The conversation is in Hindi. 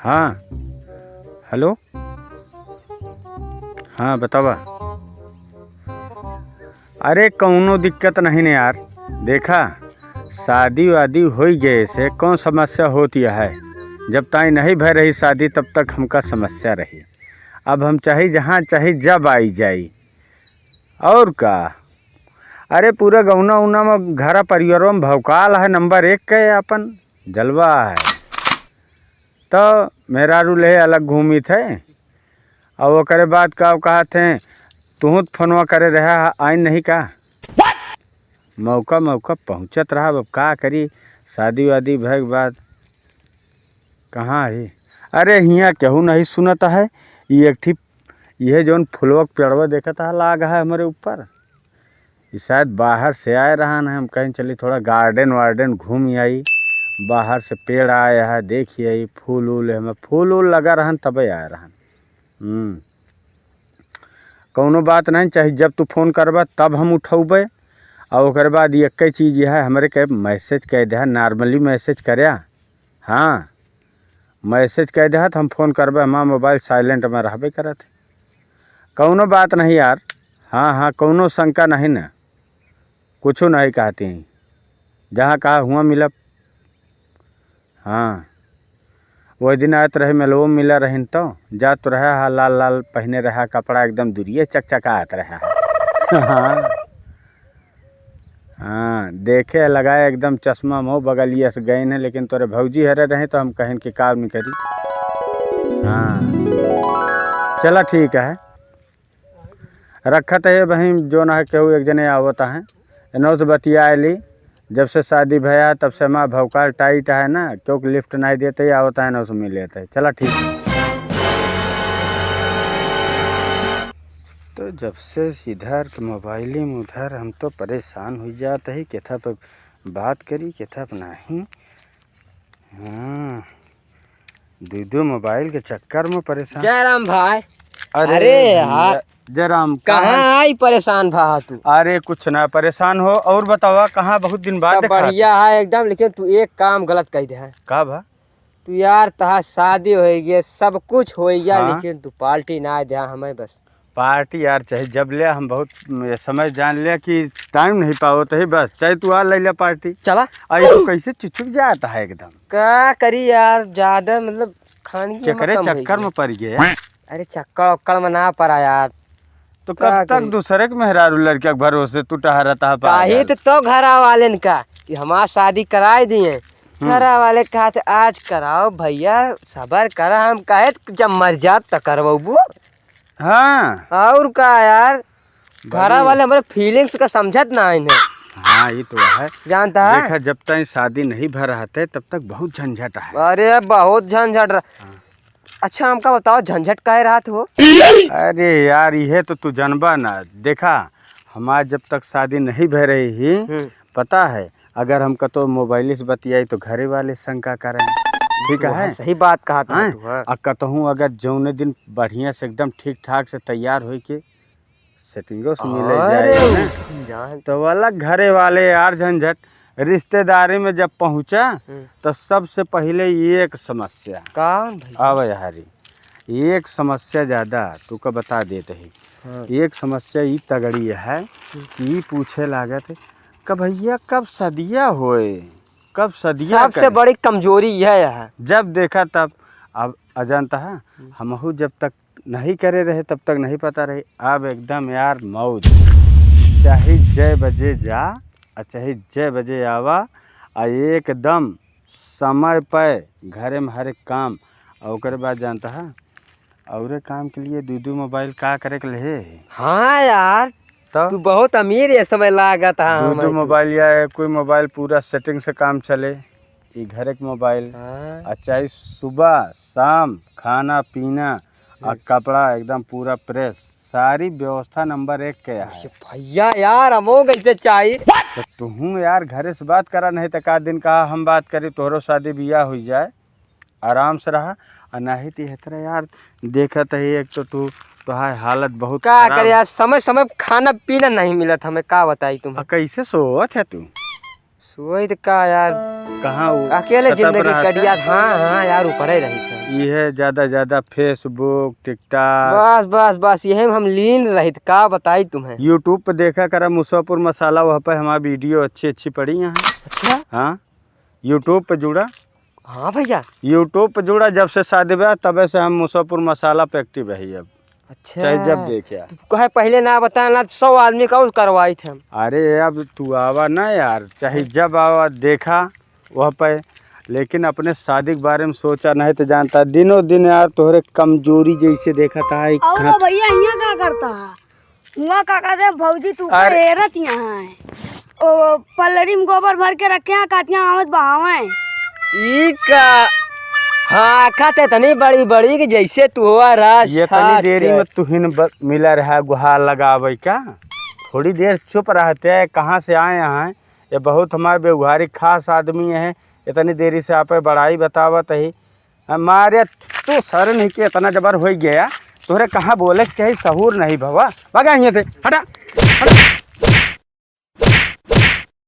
हाँ हेलो। हाँ बतावा। अरे कौनो दिक्कत नहीं ने यार। देखा शादी वादी हो गए से कौन समस्या होती है। जब तक नहीं भय रही शादी तब तक हमका समस्या रही। अब हम चाहे जहाँ चाहे जब आई जाई और का। अरे पूरा गौना उना में घरा परिवारों में भौकाल है नंबर 1 के अपन जलवा है। तो मेरा रूल्हे अलग घूमी थे और वो करे बाद का कहा थे तू फोनवा करे रहा आई नहीं का। मौका पहुँचत रहा। अब का करी शादी वादी भय के बाद कहाँ है। अरे हियाँ केहू नहीं सुनता है। ये एक ठीक यह जौन फुलवा पेड़वा देखता है लाग है हमारे ऊपर। ये शायद बाहर से आए रहा न। हम कहीं चली थोड़ा गार्डन वार्डन घूम आई। बाहर से पेड़ आया है देखिए फूल उल हमें फूल उल लगा रहन तबे आए रहन। कौनो बात नहीं चाहे जब तू फोन करबा तब हम उठौबे। और ओकर बाद एक चीज़ है हमारे के मैसेज कह दे नॉर्मली मैसेज करया। हाँ मैसेज कह दे तो हम फोन करबे। हमारा मोबाइल साइलेंट में रहबे करत। कौनो बात नहीं यार। हाँ कौनो शंका नहीं न। कुछ नहीं कहती हैं जहाँ कहा हुआ मिलब। हाँ वही दिन आयत रहे मेलवो मिला रही तो जा तो रहा है लाल लाल पहने रहा कपड़ा एकदम दूरिये चकचकात रहा है। हाँ देखे लगाए एकदम चश्मा मोह बगलिया से गए हैं लेकिन तोरे भौजी हरे रहे तो हम कहें कि काम नहीं करी। हाँ चला ठीक है रखत है वहीं जो ना है केहू एक जने आवता है एनो से बतिया ली। जब से शादी भया तब से हमारा भौकाल टाइट है ना क्योंकि लिफ्ट नहीं देते ही आवता है ना उसमें मिल लेते है। चला ठीक है। तो जब से इधर के मोबाइल में उधर हम तो परेशान हो जाते ही केथा पर बात करी केथा पर नहीं। हाँ दो मोबाइल के चक्कर में परेशान। जयराम भाई। अरे यार जयराम कहाँ आई परेशान भा तू। अरे कुछ ना परेशान हो और बतावा कहाँ बहुत दिन बाद सब देखा। बढ़िया है एकदम लेकिन तू एक काम गलत कह दे है। का भा तू यार तहा शादी हो गई सब कुछ हो गया हाँ? लेकिन तू पार्टी ना दे हमें बस। पार्टी यार चाहे जब ले हम बहुत समय जान लिया कि टाइम नहीं पाओ तो ही बस चाहे तू आ ले ले पार्टी। चला अरे तो कैसे चुचुक जाता है एकदम। क्या करी यार ज्यादा मतलब खाने की चक्कर चक्कर में पड़ गए। अरे चक्कर उक्कर में ना पड़ा यार। तो कब तक दूसरे के मेहरारू लड़किया के भरोसे तू टहरता है। काहे तो घरा वाले ने कहा कि हमारा शादी कराए दिए। घरा वाले कहा थे आज कराओ भैया सबर करा। हम कहे जब मर जात तो करबू। हाँ और का यार घरा वाले हमारे फीलिंग्स का समझत ना इन्हें। हाँ ये तो है जानता है। देखा जब तक शादी नहीं भर रहते तब तक बहुत झंझट है। अरे बहुत झंझट अच्छा हमका बताओ झंझट काहे रात हो। अरे यार ये तो तू जानबा ना। देखा हमार जब तक शादी नहीं भर रही ही पता है अगर हम कतो मोबाइल से बतियाई तो घरे वाले शंका करें। ठीक है सही बात कहा था तू। हाँ कतहूँ अगर जौने दिन बढ़िया से एकदम ठीक ठाक से तैयार हो के सेटिंगों से मिले जाए तो अलग घरे वाले यार झंझट। रिश्तेदारी में जब पहुँचा तो सबसे पहले एक समस्या कौन आवा यारी एक समस्या ज़्यादा तू का बता देते ही। एक समस्या ये तगड़ी है कि ये पूछे लागत कि भैया कब सदिया होए कब सदिया। सबसे बड़ी कमजोरी यह है जब देखा तब। अब अजानता है हमहू जब तक नहीं करे रहे तब तक नहीं पता रहे। अब एकदम यार मौज चाहे जय बजे जा चाहे जय बजे आवा और एकदम समय पर घरे में हर एक काम। और उसके बाद जानता है और काम के लिए दो मोबाइल का करे के लिए। हाँ यार तो तू बहुत अमीर ये समय लागत है। दो मोबाइल या कोई मोबाइल पूरा सेटिंग से काम चले ये घर के मोबाइल। चाहे सुबह शाम खाना पीना और कपड़ा एकदम पूरा प्रेस सारी व्यवस्था नंबर 1 के है भैया यार हमो कैसे चाहिए। तो तू यार घरे से बात करा नहीं तो का दिन कहा हम बात करी तोहरो शादी बियाह हो जाए आराम से रहा। और नहीं तो यार देखा तो एक तो तू तुम्हारी हालत बहुत क्या करे यार समय समय खाना पीना नहीं मिला था। हमें क्या बताई तुम। कैसे सोच है तू। सोई तो का यार, कहाँ वो अकेले छत पर जिंदगी रहता है? कटिया। हाँ हाँ यार, ऊपर ही रही थे। ये ज्यादा फेसबुक टिकटॉक बस बस बस यही में हम लीन रही थे, का बताई तुम्हें। यूट्यूब पे देखा करा मुजफ्फर मसाला, वहाँ पे हमारी वीडियो अच्छी पड़ी यहाँ। अच्छा। हाँ यूट्यूब पे जुड़ा, हाँ भैया। यूट्यूब पे जुड़ा जब से शादी ब्याह तबे से हम मुजफ्फर मसाला पे एक्टिव है अब। अच्छा, चाहे जब देखे। तो कहे पहले ना बताना, 100 आदमी का उस करवाई थे हम। अरे अब तू आवा ना यार, चाहे जब आवा देखा वह पे, लेकिन अपने शादी के बारे में सोचा नहीं तो जानता दिनों दिन यार तोहरे कमजोरी जैसे देखा था। और वो भैया यहाँ क्या करता है? वहाँ का कहते हैं भौजी तू का हेरत यहाँ है। ओ पल्लरी में गोबर भर के रखे हैं, काटियाँ आमद बहावे। ई का हाँ खाते तनी बड़ी बड़ी कि जैसे तू हुआ राज ये तनी देरी में तुहिन मिला रहा गुहार लगावे क्या? थोड़ी देर चुप रहते हैं, कहाँ से आए हैं? ये बहुत हमारे व्यवहारिक खास आदमी है, इतनी देरी से आप बड़ाई बतावत ही हमारे। तो सर नहीं के इतना जबर हो गया, तोहरे कहाँ बोले चाहिए सहूर नहीं भवा, भगा यहाँ से, हटा हटा।